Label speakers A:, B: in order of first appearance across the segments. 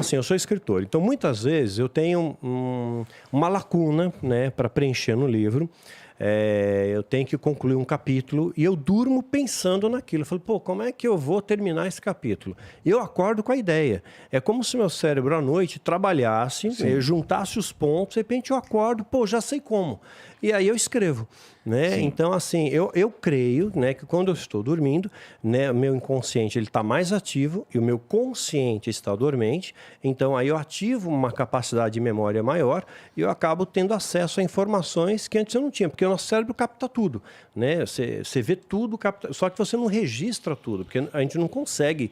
A: assim, eu sou escritor, então muitas vezes eu tenho uma lacuna, né, para preencher no livro. Eu tenho que concluir um capítulo e eu durmo pensando naquilo. Eu falo, pô, como é que eu vou terminar esse capítulo? E eu acordo com a ideia. É como se meu cérebro à noite trabalhasse, juntasse os pontos, de repente eu acordo, pô, já sei como. E aí eu escrevo. Né? Então, assim, eu creio, né, que quando eu estou dormindo, né, o meu inconsciente está mais ativo e o meu consciente está dormente. Então, aí eu ativo uma capacidade de memória maior e eu acabo tendo acesso a informações que antes eu não tinha, porque o nosso cérebro capta tudo. Né? Você vê tudo, só que você não registra tudo, porque a gente não consegue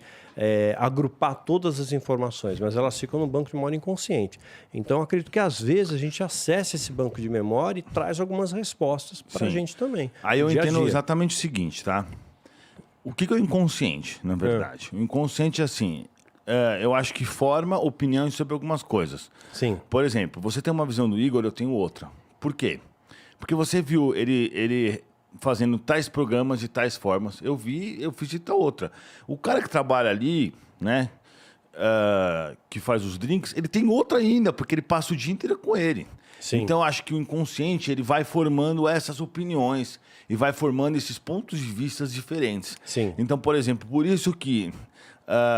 A: agrupar todas as informações, mas elas ficam no banco de memória inconsciente. Então, eu acredito que às vezes a gente acessa esse banco de memória e traz algumas respostas para a gente também.
B: Aí eu entendo exatamente o seguinte, tá? O que é o inconsciente, na verdade? O inconsciente é assim, eu acho que forma opiniões sobre algumas coisas.
A: Sim.
B: Por exemplo, você tem uma visão do Igor, eu tenho outra. Por quê? Porque você viu ele fazendo tais programas de tais formas. Eu fiz de tal outra. O cara que trabalha ali, né, que faz os drinks, ele tem outra ainda, porque ele passa o dia inteiro com ele. Sim. Então, acho que o inconsciente ele vai formando essas opiniões e vai formando esses pontos de vista diferentes.
A: Sim.
B: Então, por exemplo, por isso que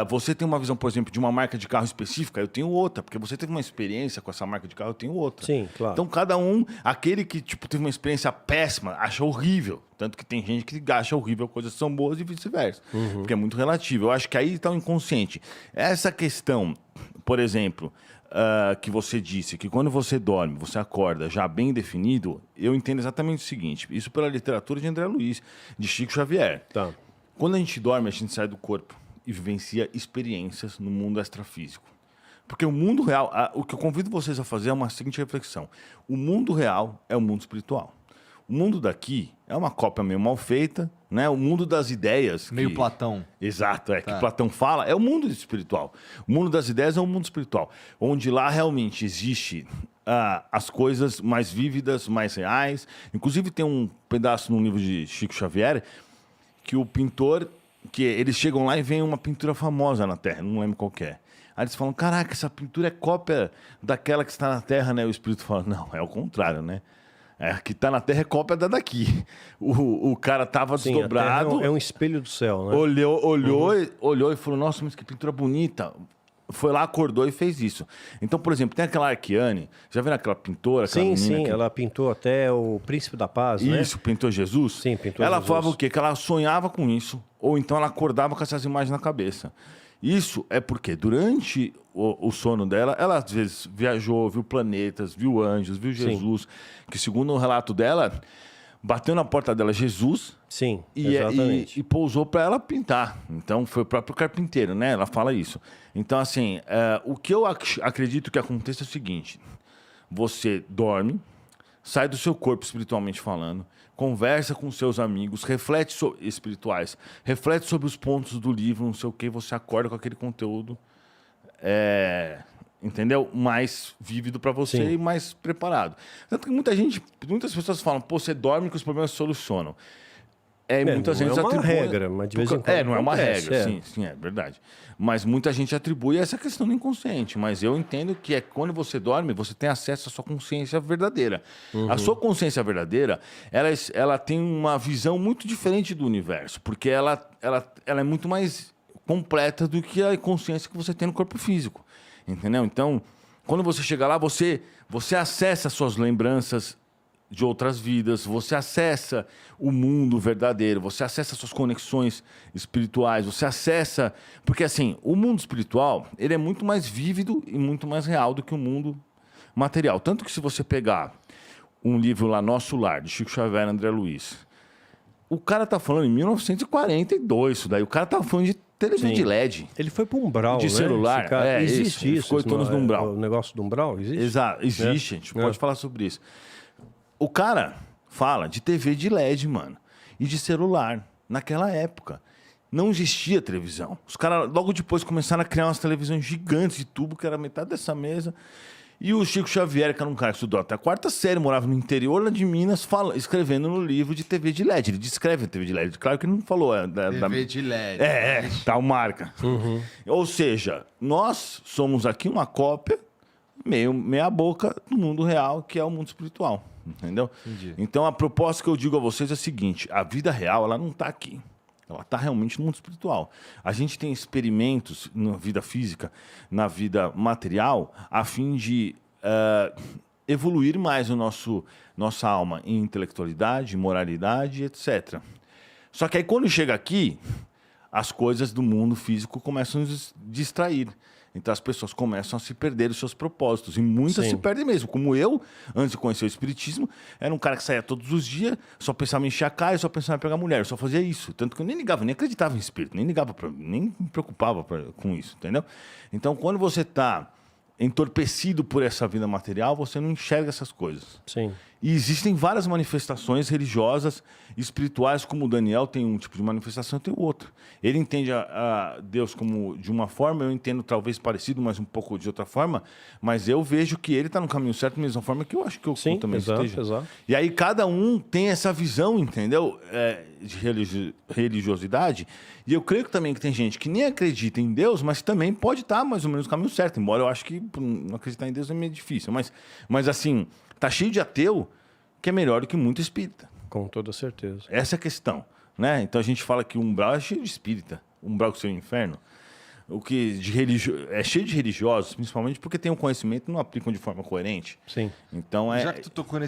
B: você tem uma visão, por exemplo, de uma marca de carro específica, eu tenho outra, porque você teve uma experiência com essa marca de carro, eu tenho outra.
A: Sim, claro.
B: Então, cada um, aquele que tipo, teve uma experiência péssima, acha horrível. Tanto que tem gente que acha horrível coisas que são boas e vice-versa. Porque é muito relativo. Eu acho que aí está o inconsciente. Essa questão, por exemplo, que você disse, que quando você dorme, você acorda já bem definido, eu entendo exatamente o seguinte, isso pela literatura de André Luiz, de Chico Xavier.
A: Tá.
B: Quando a gente dorme, a gente sai do corpo e vivencia experiências no mundo extrafísico. Porque o mundo real, o que eu convido vocês a fazer é uma seguinte reflexão. O mundo real é o mundo espiritual. O mundo daqui é uma cópia meio mal feita, né? O mundo das ideias...
C: Meio Platão.
B: Exato, que Platão fala, é o mundo espiritual. O mundo das ideias é o mundo espiritual, onde lá realmente existe as coisas mais vívidas, mais reais. Inclusive tem um pedaço no livro de Chico Xavier que o pintor... que eles chegam lá e veem uma pintura famosa na Terra, não lembro qual que é. Aí eles falam, caraca, essa pintura é cópia daquela que está na Terra, né? O Espírito fala, não, é o contrário, né? A que está na Terra é cópia da daqui. O cara estava desdobrado.
A: É um espelho do céu, né?
B: Olhou e falou, nossa, mas que pintura bonita. Foi lá, acordou e fez isso. Então, por exemplo, tem aquela Arquiane, já viram aquela pintora? Aquela
A: sim, ela pintou até o Príncipe da Paz, né?
B: Isso, pintou Jesus?
A: Sim, pintou
B: ela
A: Jesus.
B: falava o quê? Que ela sonhava com isso, ou então ela acordava com essas imagens na cabeça. Isso é porque durante o sono dela, ela às vezes viajou, viu planetas, viu anjos, viu Jesus, que segundo o relato dela, bateu na porta dela Jesus.
A: Sim, exatamente.
B: E pousou para ela pintar. Então, foi o próprio carpinteiro, né? Ela fala isso. Então, assim, o que eu acredito que aconteça é o seguinte. Você dorme, sai do seu corpo espiritualmente falando, conversa com seus amigos, reflete sobre espirituais, reflete sobre os pontos do livro, não sei o que, você acorda com aquele conteúdo, entendeu? Mais vívido para você. Sim. E mais preparado. Tanto que muitas pessoas falam, pô, você dorme que os problemas se solucionam. Muitas vezes
A: não é uma regra, mas de vez em quando
B: não é uma regra, sim, é verdade. Mas muita gente atribui essa questão do inconsciente. Mas eu entendo que quando você dorme, você tem acesso à sua consciência verdadeira. A sua consciência verdadeira, ela tem uma visão muito diferente do universo, porque ela é muito mais completa do que a consciência que você tem no corpo físico. Entendeu? Então, quando você chega lá, você acessa suas lembranças de outras vidas, você acessa o mundo verdadeiro, você acessa suas conexões espirituais, você acessa... Porque, assim, o mundo espiritual, ele é muito mais vívido e muito mais real do que o mundo material. Tanto que se você pegar um livro lá, Nosso Lar, de Chico Xavier e André Luiz, o cara tá falando em 1942, isso daí. O cara tá falando de televisão de LED.
A: Ele foi pro umbral,
B: de celular.
A: Existe isso.
B: Ficou todos no umbral.
A: O negócio do umbral existe?
B: Exato, existe. A gente pode falar sobre isso. O cara fala de TV de LED, mano, e de celular. Naquela época, não existia televisão. Os caras, logo depois, começaram a criar umas televisões gigantes de tubo, que era metade dessa mesa. E o Chico Xavier, que era um cara que estudou até a 4ª série, morava no interior lá de Minas, escrevendo no livro de TV de LED. Ele descreve a TV de LED. Claro que ele não falou.
C: TV de LED.
B: Tal marca. Ou seja, nós somos aqui uma cópia, meia boca, do mundo real, que é o mundo espiritual. Entendeu?
C: Entendi.
B: Então, a proposta que eu digo a vocês é a seguinte: a vida real, ela não está aqui. Ela está realmente no mundo espiritual. A gente tem experimentos na vida física, na vida material, a fim de evoluir mais nossa alma em intelectualidade, moralidade, etc. Só que aí, quando chega aqui, as coisas do mundo físico começam a nos distrair. Então as pessoas começam a se perder os seus propósitos. E muitas
A: Sim.
B: se perdem mesmo. Como eu, antes de conhecer o Espiritismo, era um cara que saía todos os dias, só pensava em encher a cara, só pensava em pegar mulher. Eu só fazia isso. Tanto que eu nem ligava, nem acreditava em espírito, nem me preocupava com isso, entendeu? Então, quando você está entorpecido por essa vida material, você não enxerga essas coisas.
A: Sim.
B: E existem várias manifestações religiosas, espirituais, como o Daniel tem um tipo de manifestação, tem o outro. Ele entende a Deus como de uma forma, eu entendo talvez parecido, mas um pouco de outra forma, mas eu vejo que ele está no caminho certo da mesma forma que eu acho que eu
A: Sim,
B: também
A: exato,
B: esteja.
A: exato.
B: E aí cada um tem essa visão, entendeu? De religiosidade. E eu creio que também que tem gente que nem acredita em Deus, mas também pode estar mais ou menos no caminho certo, embora eu acho que não acreditar em Deus é meio difícil. Mas assim, tá cheio de ateu que é melhor do que muito espírita.
A: Com toda certeza.
B: Essa é a questão, né? Então a gente fala que o umbral é cheio de espírita, o umbral que seria o inferno. O que é cheio de religiosos, principalmente porque tem um conhecimento e não aplicam de forma coerente.
A: Sim.
B: Então
C: Já que tu tocou nesse